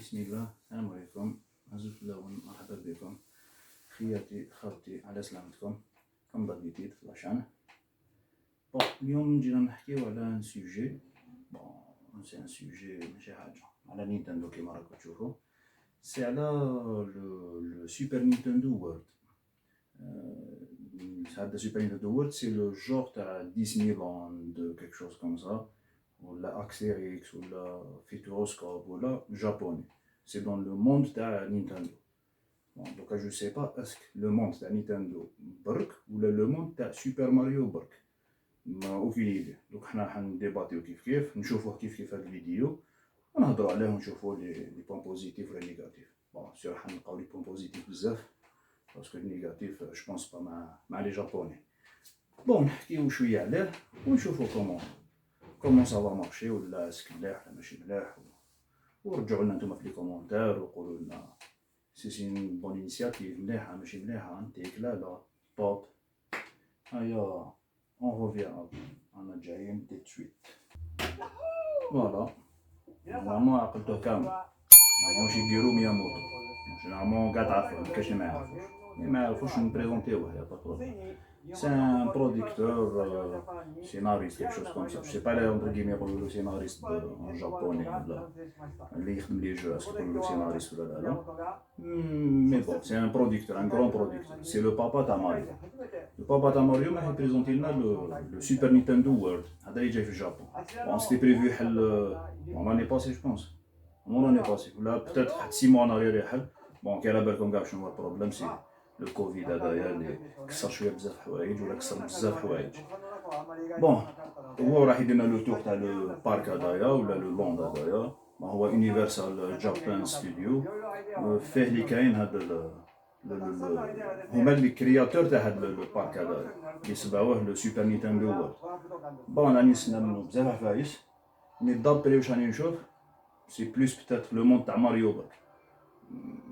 بسم الله، السلام عليكم. عزوز اللون، مرحبا بكم خياتي خاوتي، على سلامتكم. كم ضل جديد في لاشان. اليوم جينا نحكيو على ان سوجي. سي ان سوجي ماشي حاجة على نينتندو كيما راكم تشوفو. سي على لو سوبر نينتندو وورلد. هذا سوبر نينتندو وورلد سي لو جور تاع ديزنيلاند كيك شوز كوم سا، ولا اكسيريكس ولا فيتوروسكوب ولا جابوني. سي دون لو موند تاع نينتندو. دوكا جو سي با اسك لو موند تاع نينتندو برك ولا لو موند تاع سوبر ماريو برك، ما اوكين ايدي. دوك حنا حنديباتيو كيف نشوفوه كيف هاد الفيديو ونهضرو عليه ونشوفو لي بوين بوزيتيف ولا نيجاتيف. سيغ حنلقاو لي بوين بوزيتيف بزاف، باسكو النيجاتيف جو بونس با مع لي جابوني. نحكيو شويه عليه ونشوفو كومون سافا مارشي، ولا اسك مليح ولا ماشي مليح، ورجعوا لنا نتوما في لي كومونتير وقولوا لنا سي اون بون انيسياتيف، مليحه ماشي مليحه، نتيك لا طوب. هيا اون ريفيان، انا جايين دي سويت. فوالا نورمالمون عقلتوه كامل، واش يديرو مياموتو. جينيرالمون قاع تعرفو، مكاش لي ميعرفوش نبريزونتيوه، يا با بروبليم. C'est un producteur, scénariste, quelque chose comme ça. Je sais pas les entre guillemets le scénariste en japonais là. اللي يخدم لي جو اسكو يقولوا سيناريست ولا لا. مي بون سي ان بروديكتور، ان غران بروديكتور. سي لو بابا تاع ماريو. لو بابا تاع ماريو ما يبريزونتي لنا لو سوبر نينتندو وورلد. هذا اللي جاي في الجابون. بون سيتي بريفو حل لاني باسي جو بونس، لاني باسي ولا بوتيت واحد 6 موا نارير يحل. بون كي على بالكم كاع شنو هو البروبليم، سي لو كوفيد هذايا اللي كسر شويه بزاف حوايج ولا كسر بزاف حوايج. هو راح يدير لو تور تاع لو بارك هذايا ولا لو لوند هذايا، ما هو يونيفرسال جابان ستوديو. فيه اللي كاين هذا هما اللي كرياتور تاع هذا لو بارك هذايا اللي سبعوه لو سوبر نينتندو وورلد. راني نسنى منو بزاف عفايس، مي دابري واش راني نشوف سي بلوس بتات لو موند تاع ماريو برك.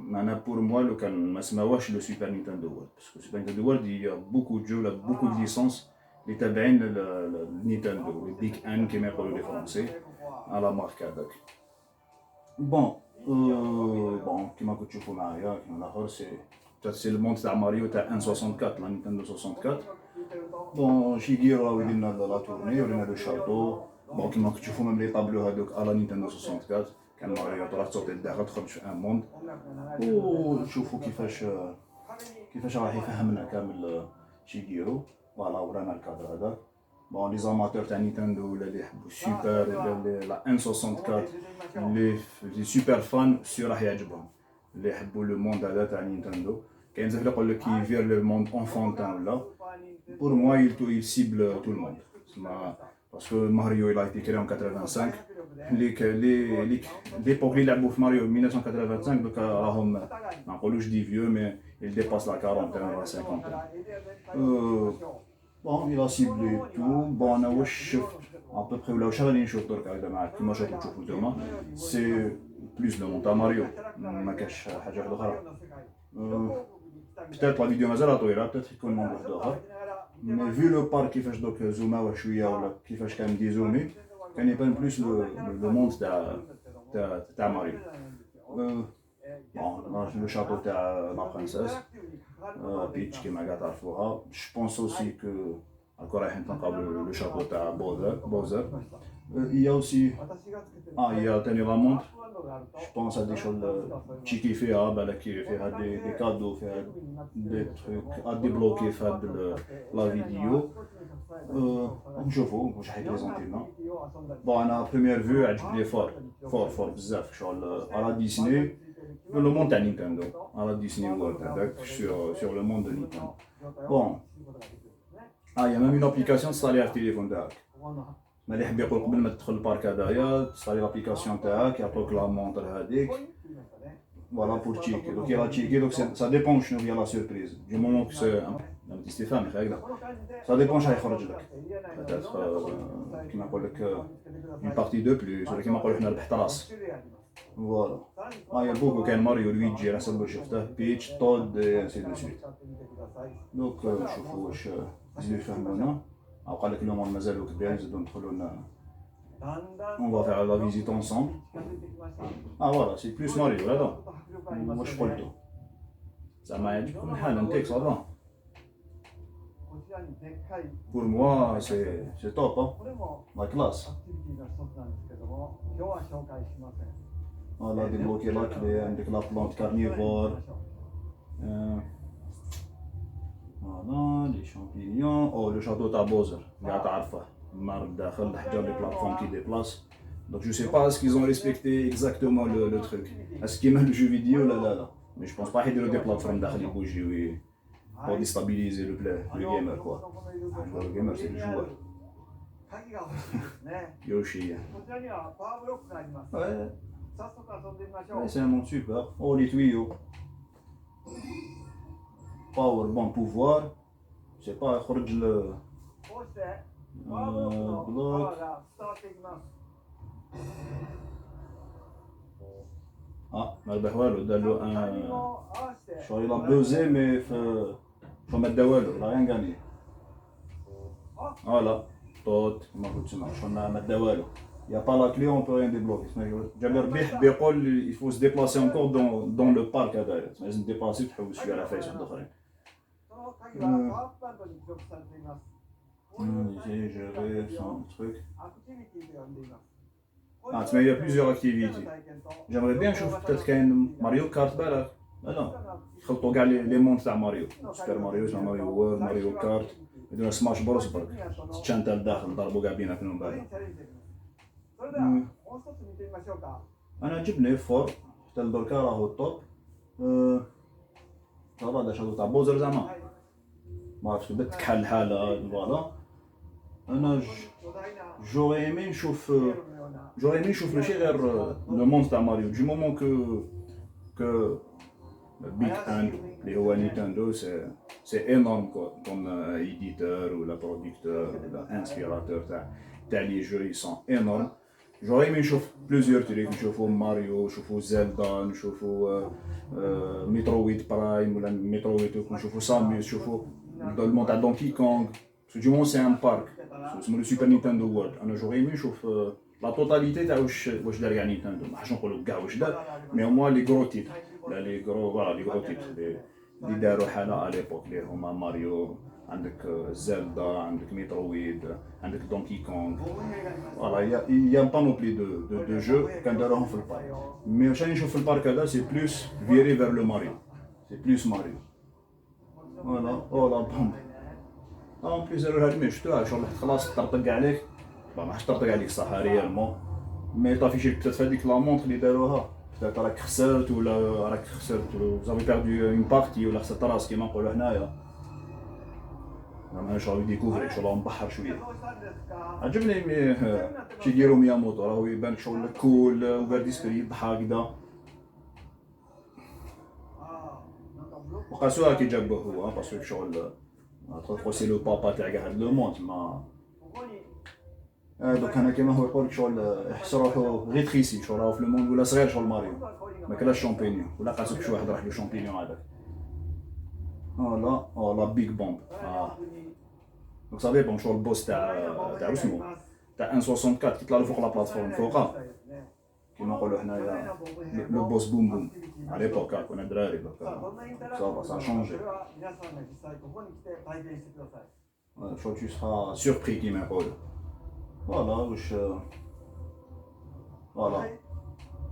انا بور موا لو كان ما سماوهش لو سوبر نينتندو وورلد، باسكو سوبر نينتندو وورلد يا بوكو دو جو، بوكو دو ليسونس اللي تابعين لنينتندو، لي بيك ان كيما يقولوا لي فرونسي على مارك هذاك. بون كيما كنتو تشوفوا معايا كيما الاخر سي الموند تاع ماريو تاع ان 64 لا نينتندو 64. شي يديرو راهو يدير لنا لا تورني، يورينا لو شاطو. كيما كنتو تشوفوا ميم لي طابلو هذوك على نينتندو 64 كان ماريو تروح تصوتي لداخل تخرج في ان موند، ونشوفوا كيفاش راح يفهمنا كامل شي يديرو. فوالا ورانا الكادر هذاك. لي زاماتور تاع نينتندو ولا اللي يحبوا سوبر ولا لا ان 64 لي سوبر فان سي راح يعجبهم، اللي يحبوا لو موند هذا تاع نينتندو. كاين بزاف اللي يقول لك يفير لو موند انفونتان ولا، بور موا يل سيبل تو الموند. باسكو ماريو الى ايتي كري en 85، ليك ليبوك اللي لعبوا في ماريو 1985 دوكا راهم ما نقولوش دي فيو، مي il dépasse la quarantaine ولا 50. il a ciblé tout. انا واش شفت ابوبخي ولا واش راني نشوف درك هكذا معاك كيما شفتو تشوفو نتوما، سي بلوس لو مون تاع ماريو، ما كاش حاجه واحده اخرى. بتات لا فيديو مازال طويله، بتات يكون مون واحد اخر، مي في لو بارك كيفاش دوك زوماوه شويه ولا كيفاش كان ديزومي، كان يبان بلوس لو موند تاع ماريو. لو شاطو تاع لا برانسيس بيتش كيما قاع تعرفوها. جو بونس اوسي كو راكو رايحين تلقاو لو شاطو تاع بوزر. يا اوسي يا تاني لا مونتر، جو بونس هادي شغل تشيكي فيها بالك فيها دي كادو، فيها دي تروك ا ديبلوكي في هاد لا فيديو. نشوفو واش حيبريزونتي لنا. انا بروميير فيو عجبني فور بزاف، شغل على ديسني لو موند تاع نينتندو، على ديسني وورلد هذاك سور لو موند دو نينتندو. يا ميم اون ابليكاسيون تصاليها في التليفون تاعك. ما اللي يحب يقول قبل ما تدخل البارك هذايا تصالي لابليكاسيون تاعك، يعطوك لا مونتر هذيك فوالا بور تشيكي. دوك يلا تشيكي، دوك سا ديبون شنو هي لا سوربريز دو مومون كو سي ان استفهام هكذا، سا ديبون شحال يخرج لك. بيتيتر كيما نقول لك اون بارتي دو بلوس، ولا كيما نقولو حنا ربحت راس. فوالا يا بوكو كاين ماريو، لويجي على حسب واش شفته، بيتش تود انسي دو سويت. دوك شوفوا واش يزيدو يفهمونا، او قال لك لو مون مازالو كبير، نزيدو ندخلو On va faire la visite ensemble. Ah voilà, c'est plus Mario là-dedans. Moi je prends le tout. Ça m'a dit qu'on a un texte là-dedans. Pour moi, c'est top, hein? La classe. Voilà, débloquer la clé avec la plante carnivore. Voilà, les champignons. Oh, le château Taboser. قاعد تعرفه. مار داخل الحجر les plateformes qui déplacent. Donc je sais pas est-ce qu'ils ont respecté exactement le truc. Est-ce qu'ils mettent le jeu vidéo là. Mais je pense pas qu'ils ont des plateformes داخل يبوجيو pour déstabiliser le gamer quoi. Le gamer c'est le joueur. Yoshi. Ouais. Ouais, c'est un monde super. Oh les tuyaux. Power, bon pouvoir. Je sais pas, خرج le bloc. Ah, مربح والو دار له un. شغل il a buzzé mais faut mettre de والو, il a rien gagné. Voilà, tot, ما قلت سمع, شغل mettre de والو. Il n'y a pas la clé, on peut rien débloquer. Jammer Bih بيقول il faut se déplacer encore dans le parc هذايا. لازم déplacer تحوس شوية على فايس الآخرين. J'ai géré son truc. Ah, il y a plusieurs activités. J'aimerais bien chauffer peut-être qu'il y a Mario Kart بالك. لا يخلطوا كاع لي مونت تاع ماريو. سوبر ماريو, ماريو وورلد, ماريو كارت. يديروا سماش بروس برك. تشانتا لداخل ضربوا كاع بيناتهم بالك. أنا عجبني فور حتى دركا راهو الطوب. هذا شادو تاع بوزر زعما. ما عرفتش بدات تكحل الحالة فوالا. أنا j'aurais aimé نشوف ماشي غير لو موند تاع ماريو du moment que Big Bang اللي هو نينتندو c'est énorme quoi comme éditeur ou la producteur ou la inspirateur تاع les jeux ils sont énormes. J'aurais aimé نشوف plusieurs trucs, نشوفوا ماريو, نشوفوا زلدا, نشوفوا ميترويد برايم ولا ميترويد, نشوفوا ساموس, نشوفوا le monde à Donkey Kong. Parce que du moment c'est un parc, c'est le Super Nintendo World. أنا j'aurais aimé نشوف la totalité تاع واش دار كاع نينتندو. ما حش نقولوا كاع واش دار, mais au moins les gros titres, les gros titres اللي داروا حالة à l'époque اللي هما ماريو, عندك زلدا, عندك ميترويد, عندك دونكي كونغ. Voilà, il y a pas non plus de jeux كان داروهم في البارك. Mais واش راني نشوف في البارك هذا c'est plus viré vers le Mario. C'est plus Mario. Voilà, oh la bombe. En plus هاد مي شفتوها شغل خلاص تطرطق عليك. ما حش تطرطق عليك صح ريالمون. مي طافي peut-être هذيك لا مونطر اللي داروها. peut-être راك خسرت ولا راك خسرت vous avez perdu une partie ولا خسرت راس كيما نقولوا هنايا. أنا شغل ديكوفري شغل نبحر شوية. عجبني شيجيرو مياموتو راهو يبان شغل كول وبارد اسبري يضحك هكذا. وقاسوها كي جابوه هو باسكو شغل تروح سي لو بابا تاع كاع هاد لو موند ما دوك انا كيما هو يقولك شغل يحس روحو غير تريسي شغل راهو في لو موند ولا صغير شغل ماريو ما كلاش شامبينيون ولا قاسك شي واحد راح له شامبينيون هذاك. فوالا بيغ بومب. دونك صافي بون شغل البوس تاع واسمو تاع 1.64 كيطلع له فوق لا بلاتفورم فوقها كيما نقولوا حنايا لو بوس بوم بوم على ليبوك كنا دراري دوكا صافا سا شونجي. شغل tu seras surpris كيما يقولوا. فوالا واش فوالا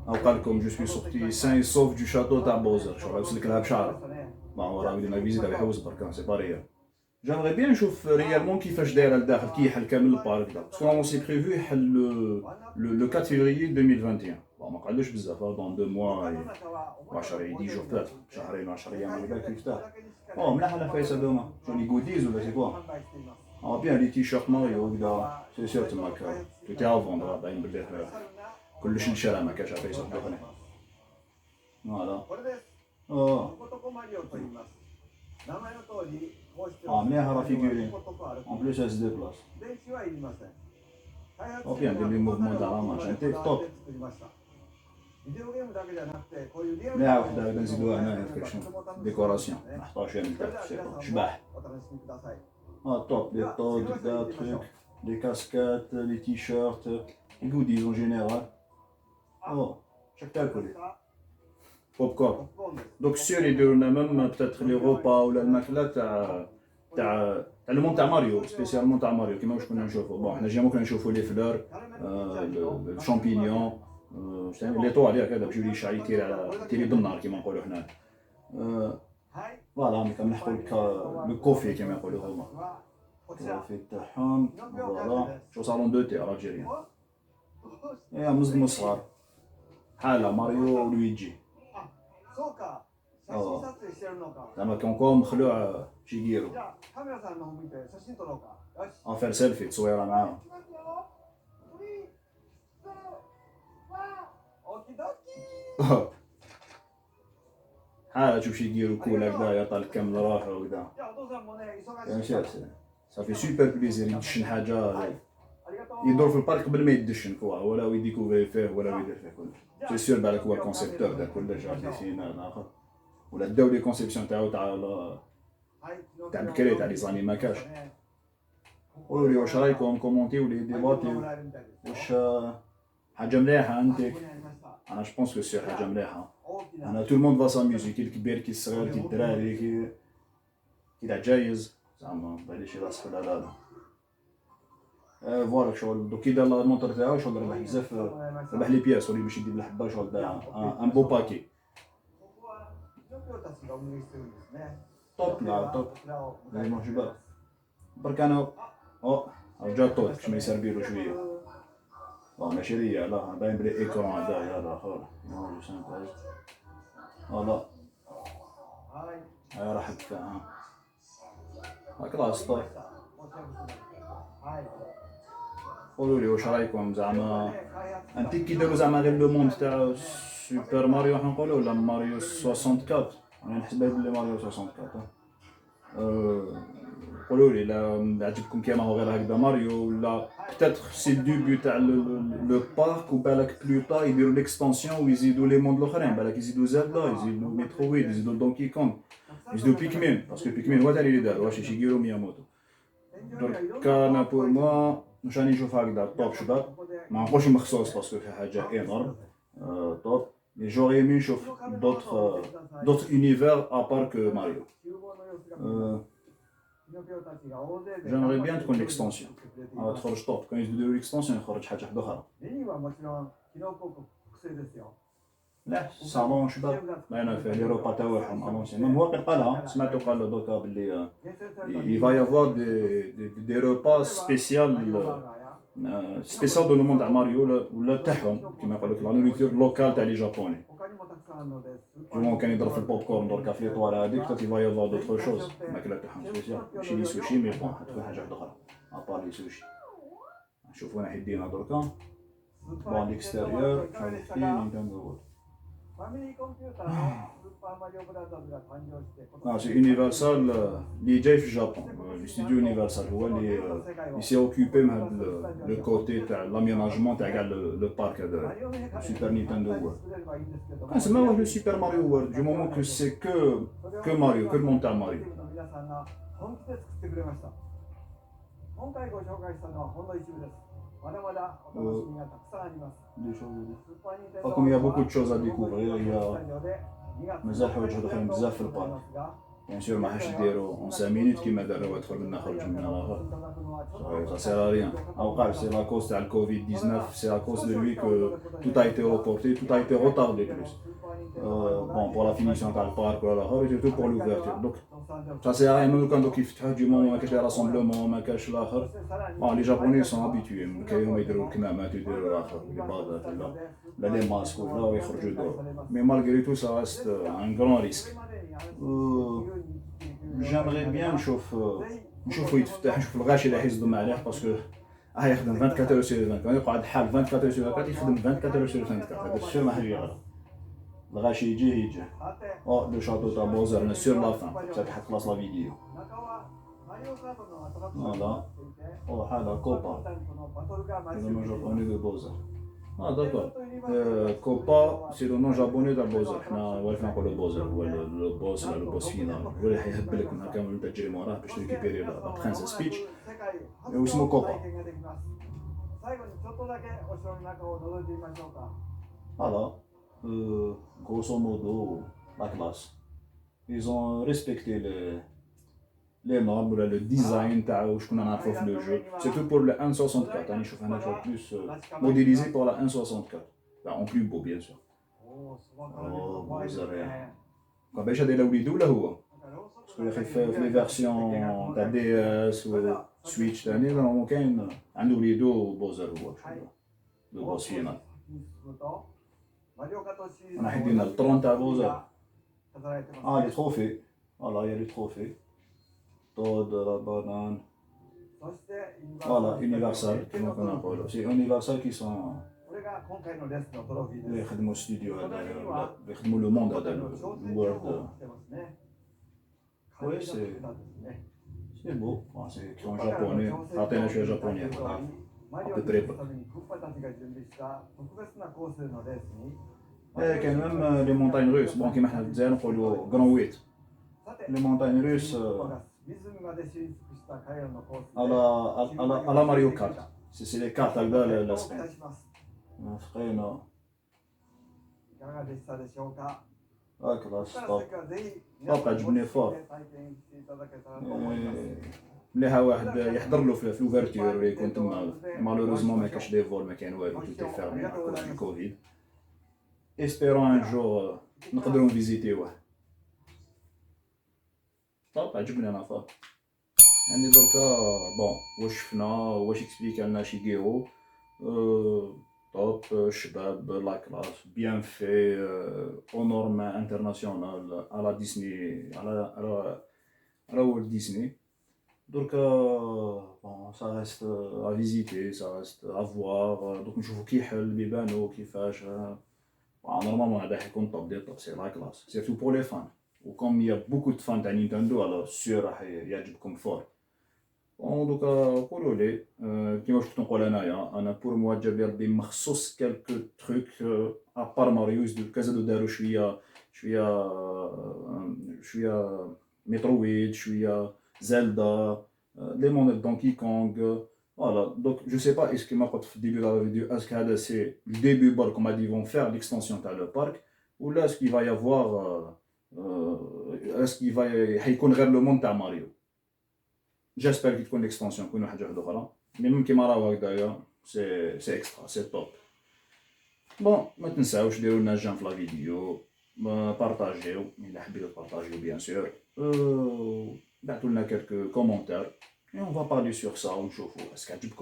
او قالكم جو سوي سورتي سان سوف دو شاتو تاع بوزر شغل يوصلك لها بشعره. راه غادي ندير فيزيت على حوس برك سي با ريال. J'aimerais bien نشوف ريالمون كيفاش دايره لداخل كي يحل كامل البارك دا باسكو اون سي بريفو يحل لو 4 فيفري 2021. ما قعدوش بزاف دون 2 موا 10 10 جور باتر شهرين 10 ايام ولا بالك يفتح. ملاح على فايس هذوما شغل جوديز ولا سي كوا. بيان لي تي شيرت ماريو وكذا سي سير تماك تو تي افوندر باين بلي كلش نشرى ما كاش فايس وحده. فوالا مليح راه فيغورين اون بليس اس دو بلاص. بيان دير لي موفمون تاع راماج انتي توب. مليح وحده نزيدوها هنايا في ديكوراسيون نحطوها شويه من تحت شباح. توب لي طود دا تروك لي كاسكات لي تي شيرت Les goodies en général. Oh, chaque تاكل. Popcorn. Donc sûr يديروا لنا même peut-être les repas ولا الماكلة تاع le monde تاع ماريو spécialement تاع ماريو كيما واش كنا نشوفوا. بون حنا جينا كنا نشوفوا لي فلور الشامبينيون لي طوال ياك هذا باش يولي يشعل يتيري بالنار كيما نقولوا حنا. فوالا ملي كنحطوا لو كوفي كيما يقولوا هما. الكوفي تاعهم فوالا شو صالون دو تي الجيريان. يا مزدمو صغار حالة ماريو ولويجي. زعما كونكم مخلوع شيغيرو انفير سيلفي تصويره معاهم. حالة تشوف شيغيرو كول هكذا يعطى كامل روحه وكذا. ماشي صافي سوبر بليزير يدشن حاجة يدور في البارك قبل ما يدشن كوا ولا يديكوفري فيه ولا يدير فيه كلش. سي سور بالك هو الكونسيبتور تاع كلش جا ديسينار الاخر ولا داو لي كونسيبسيون تاعو تاع بكري تاع لي زاني ما كاش. قولوا لي واش رايكم كومونتيو لي ديباتيو واش حاجه مليحه عندك. انا جو بونس كو سي حاجه مليحه. انا تو الموند فا ساميوزي كي الكبير كي الصغير كي الدراري كي تاع جايز زعما باليش يلاصق ولا لا. فوالا شغل دوك كي دار لا مونتر تاعو شغل ربح بزاف ربح لي بياس ولي باش يدير بالحبه شغل دار ان بو باكي. توب لا توب زي ما جبال برك انا رجع طول باش ما يسربيلو شويه. ماشي ليا لا باين بلي ايكرون هذايا الاخر نورجو سانتاج فوالا هاي راح تفهم هاكا طيب. قولوا لي واش رايكم زعما انت كي داروا زعما غير لو موند تاع سوبر ماريو راح نقولوا ولا ماريو 64. انا نحسبها بلي ماريو 64. قولوا لي لا عجبكم كيما هو غير هكذا ماريو ولا بتاتر سي الدوبي تاع لو بارك وبالك بلو طا يديروا ليكسبانسيون ويزيدوا لي موند الاخرين بالك يزيدوا زلدا يزيدوا ميترويد يزيدوا دونكي كونغ يزيدوا بيكمين باسكو بيكمين هو تاني اللي دار واش شيغيرو مياموتو. درك انا بور موا واش راني نشوف هكذا طوب شباب ما نقولش مخصوص باسكو في حاجه اينورم طوب مي جوغي مي نشوف دوطر اونيفير ابار كو ماريو. J'aimerais bien تكون ليكستونسيون تخرج طوب كان يديروا ليكستونسيون يخرج حاجه واحده اخرى. لا صالون شباب باينه فيه لي روبا تاعهم انونسي ميم هو قالها سمعتو قال دوكا بلي يفا يافوار دي روبا سبيسيال دو لو موند تاع ماريو ولا تاعهم كيما يقول لك لا نوريتور لوكال تاع لي جابوني. جومون كان يضرب في البوب كورن دركا في ليطوال هذيك حتى يفا يافوار دوطخ شوز الماكله تاعهم سبيسيال ماشي لي سوشي مي بون تكون حاجه واحده اخرى ابار لي سوشي. نشوفو انا حيدينا دركا بون ليكستيريور شحال فيه نينتندو سي يونيفرسال اللي جاي في الجابون. الاستوديو يونيفرسال هو اللي سي اوكوبي من هذا لو كوتي تاع لاميناجمون تاع كاع لو بارك هذا سوبر نينتندو وورد. كنسميوه لو سوبر ماريو وورد دو مومون كو سي كو ماريو كو المون تاع ماريو. Comme il y a beaucoup de choses à découvrir, il y a مازال حوايج اخرين بزاف في البارك. بيان سور ما حاش يديروا اون 5 مينوت كيما داروا يدخل منا خرج منا الاخر سا سير ريان. اوقع سي لا كوز تاع الكوفيد 19 سي لا كوز دو لوي كو tout a été reporté, tout a été retardé plus. Bon pour la finition تاع البارك ولا الاخر et surtout pour l'ouverture. Donc ça sert à rien même كان دوك يفتحوا du moment ما كاش لي راسومبلومون ما كاش الاخر. بون لي جابوني سون هابيتوي كاينهم يديروا الكمامات يديروا الاخر لي بادات ولا لي ماسك ولا ويخرجوا يدوروا. مي مالغري تو سا ريست ان غران ريسك. جامري بيان نشوفو يتفتح نشوف الغاشي اللي حيصدم عليه باسكو يخدم 24 اور سور 24 يقعد حال 24 اور سور 24 يخدم 24 اور سور 24 هذا الشيء ما حاجه غير الغاشي يجي لو شاتو تاع بوزر انا سور لا فان تحت خلاص لا فيديو فوالا هذا كوبا هذا ما جابوني دو بوزر داكور كوبا سي لو نون جابوني تاع بوزر حنا واقفين نقولو بوزر هو لو بوس ولا لو بوس فينال هو اللي حيهبلك من هكا وانت تجري موراه باش تريكيبيري لا برانسيس بيتش واسمو كوبا Voilà, grosso modo, la classe. Ils ont respecté les normes, le design, je connais un prof le jeu. Surtout pour le 1.64, je trouve un jeu plus modélisé pour la 1.64. En plus beau, bien sûr. Oh, vous avez. Quand ben j'ai des laoulidos là où. Parce que في les versions تاع DS و Switch ثاني راهم كاين عنده وليدو بوزر هو لو بوس فينال. انا حيدينا الطرون تاع بوزر. لي تروفي. فوالا il y a les trophées. Toad, la banane. Voilà, Universal, كما كنا نقولوا. C'est Universal qui sont اللي يخدموا ستوديو هذا اللي يخدموا لو موند هذا الورد. Oui, c'est beau. C'est écrit en japonais. عطينا شوية japonais. À peu près. كاين même les montagnes russes. Bon, كيما حنا في الجزائر نقولوا Grand 8. Les montagnes russes à la Mario Kart. C'est les cartes هكذا لاصقين. لاصقين. كلاس طوب عجبني فور مليحة واحد يحضر له في لوفرتور ولا يكون تما مالوروزمون ما كاش دي فول ما كاين والو توتي فيرمي مع الكوفيد اسبيرون ان جور نقدرو نفيزيتيوه طوب عجبني انا فور يعني دركا بون واش شفنا واش اكسبليكا لنا شيغيرو top, شباب, la classe, bien fait, aux normes internationales, à la Disney, à la Walt Disney. Donc, bon, ça reste à visiter, ça reste à voir. Donc, نشوفو كي يحل بيبانو كيفاش. Normalement, هذا حيكون top des top, c'est la classe. Surtout pour les fans. Ou comme il y a beaucoup de fans à Nintendo, alors sûr راح يعجبكم فور. دوكا قولوا لي كيما واش كنت نقول انايا انا بور موا جاب لي ربي مخصوص كالكو تروك ابار ماريو كازادو داروا شويه مترويد شويه زلدا لي مونيت دونكي كونغ فوالا دونك جو سي با اسكو ما قلت في الديبي دو لا فيديو اسكو هذا سي الديبي برك كوم دي فون فير ليكستونسيون تاع لو بارك ولا اسكو يفا يافوار اسكو يفا حيكون غير لو مون تاع ماريو. J'espère qu'il y a une extension, qu'il y a une autre. Mais même qui m'a dit d'ailleurs, c'est extra, c'est top. Bon, maintenant, je vais vous dire la vidéo, partagez, il a envie de partager bien sûr. Mettez-nous quelques commentaires et on va parler sur ça. On voit est-ce qu'il y a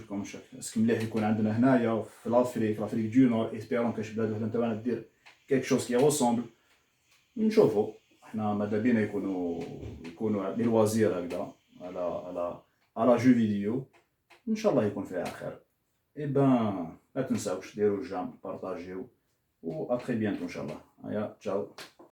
comme chaque, est-ce qu'il y a qu'on a هنايا في l'Afrique du Nord, espérons que je vais vous dire quelque chose qui ressemble. نشوفوا احنا ماذا بينا يكونوا des loisirs هكذا. على جو فيديو ان شاء الله يكون فيها خير. اي بان لا تنساوش ديروا جيم بارطاجيو و ا تري بيانتو ان شاء الله. هيا تشاو.